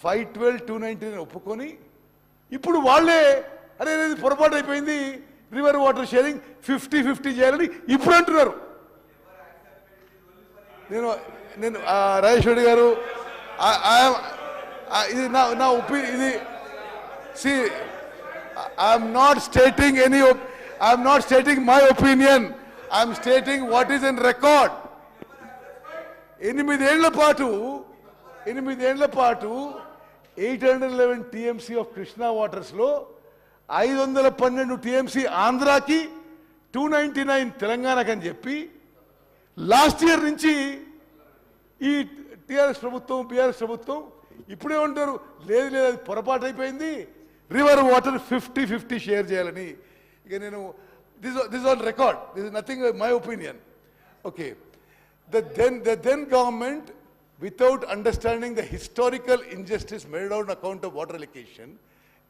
512 299 ఒప్పుకొని ఇప్పుడు వాళ్ళే అరే ఇది పొరపాటు అయిపోయింది రివర్ వాటర్ షేరింగ్ 50-50 చేయాలని ఇప్పుడు అంటున్నారు. నేను రాజేష్ రెడ్డి గారు ఇది నా ఒపీనియన్. ఇది see I'm not stating my opinion, I'm stating what is in record. 8 ఏళ్ల పాటు 811 టీఎంసీ ఆఫ్ కృష్ణా వాటర్స్లో 512 టీఎంసీ ఆంధ్రాకి, 299 తెలంగాణకి అని చెప్పి లాస్ట్ ఇయర్ నుంచి ఈ టీఆర్ఎస్ ప్రభుత్వం బీఆర్ఎస్ ప్రభుత్వం ఇప్పుడేమంటారు, లేదు లేదు అది పొరపాటు అయిపోయింది రివర్ వాటర్ 50-50 షేర్ చేయాలని. ఇక నేను this on record, this is nothing my opinion. Okay, the then government, without understanding the historical injustice made out on account of water allocation,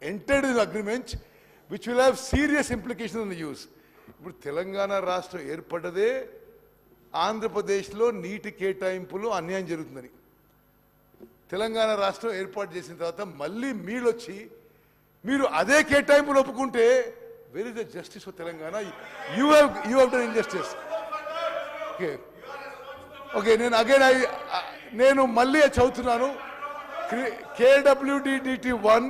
entered in agreements which will have serious implications on the use. ఇప్పుడు తెలంగాణ రాష్ట్రం ఏర్పడ్డదే ఆంధ్రప్రదేశ్లో నీటి కేటాయింపులు అన్యాయం జరుగుతుందని. తెలంగాణ రాష్ట్రం ఏర్పాటు చేసిన తర్వాత మళ్ళీ మీరు అదే కేటాయింపులు ఒప్పుకుంటే where is the justice for Telangana? You have done injustice. Okay okay, నేను మళ్ళీ చదువుతున్నాను. KWDDT1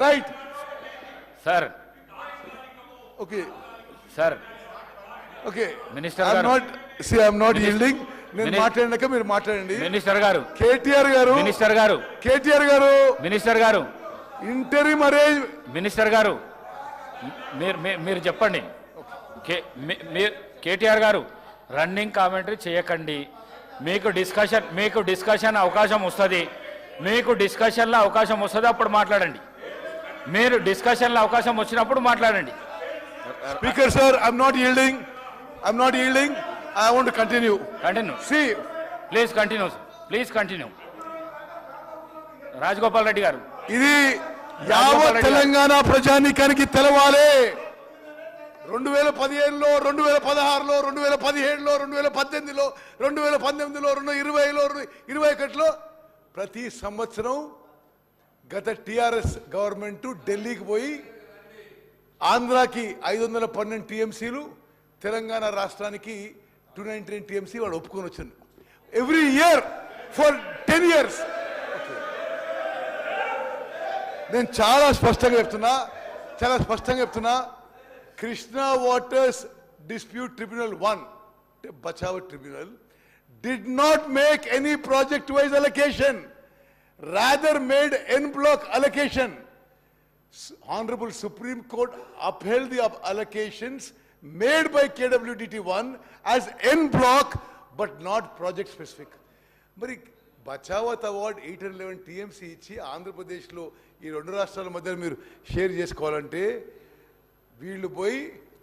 right sir. Okay sir, okay minister I'm not yielding. నేను మాట్లాడినాక మీరు మాట్లాడండి. మినిస్టర్ గారు, కేటీఆర్ గారు ఇంటరిమ్ అరేంజ్. మినిస్టర్ గారు మీరు చెప్పండి. కేటీఆర్ గారు రన్నింగ్ కామెంటరీ చేయకండి. మీకు డిస్కషన్ అవకాశం వస్తుంది. అప్పుడు మాట్లాడండి. మీరు డిస్కషన్లో అవకాశం వచ్చినప్పుడు మాట్లాడండి. Speaker sir, I'm not yielding. I want to continue. See, please continue. Rajagopal Reddy గారు, ఇది యావత్ తెలంగాణ ప్రజానీకానికి తెలవాలి. 2015లో, 2016లో, 2017లో, 2018లో, 2019లో, 2020లో, 2021లో ప్రతి సంవత్సరం గత టిఆర్ఎస్ గవర్నమెంట్ ఢిల్లీకి పోయి ఆంధ్రాకి 512 టీఎంసీలు, తెలంగాణ రాష్ట్రానికి 299 టీఎంసీ వాడు ఒప్పుకొని వచ్చాను. Every year for 10 years. నేను చాలా స్పష్టంగా చెప్తున్నా, Krishna waters dispute tribunal 1, Bachawat tribunal, did not make any project wise allocation, rather made en bloc allocation. Honorable Supreme Court upheld the allocations made by KWDT1 as en bloc but not project specific. మరి Bachawat award 811 TMC ఇచ్చి ఆంధ్రప్రదేశ్లో ఈ 2 రాష్ట్రాల మధ్య మీరు share చేసుకోవాలంటే వీళ్ళు పోయి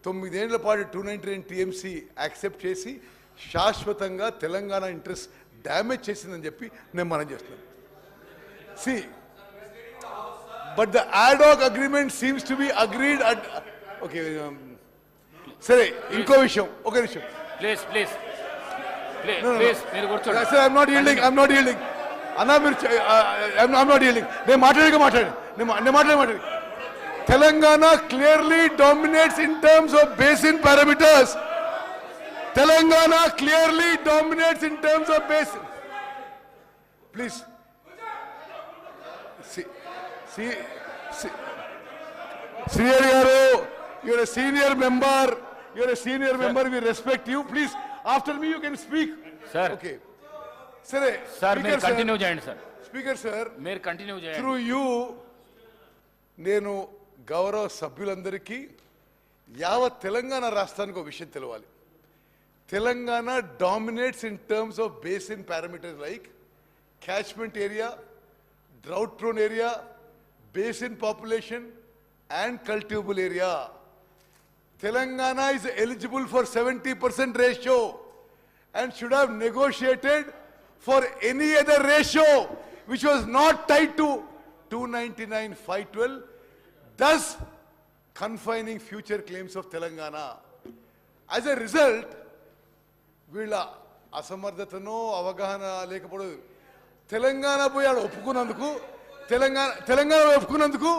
9 ఏళ్ల పాటు 299 టీఎంసీ యాక్సెప్ట్ చేసి శాశ్వతంగా తెలంగాణ ఇంట్రెస్ట్ డ్యామేజ్ చేసిందని చెప్పి నేను మనం చేస్తున్నాను. See but the ad hoc agreement seems to be agreed at. Okay సరే, ఇంకో విషయం, ఒక నిమిషం ప్లీజ్ మీరు కూర్చోండి. I'm not yielding. అన్నా మీరు I'm not yielding. నేను మాట్లాడి Telangana clearly dominates in terms of basin parameters. Please. Senior garu, you're a senior member. We respect you. Please, after me you can speak. Sir. Okay. Sir, మీరు continue చేయండి sir. Speaker sir, మీరు continue చేయండి. Through you నేను గౌరవ సభ్యులందరికీ యావత్ తెలంగాణ రాష్ట్రానికి ఒక విషయం తెలవాలి. Telangana dominates in terms of basin parameters like catchment area, drought prone area, basin population and cultivable area. Telangana is eligible for 70% ratio and should have negotiated for any other ratio which was not tied to 299/512, thus confining future claims of Telangana. As a result, వీళ్ళ అసమర్థతనో అవగాహన లేకపోవడం తెలంగాణ పోయాడు ఒప్పుకున్నందుకు తెలంగాణ ఒప్పుకున్నందుకు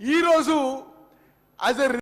ఈరోజు as a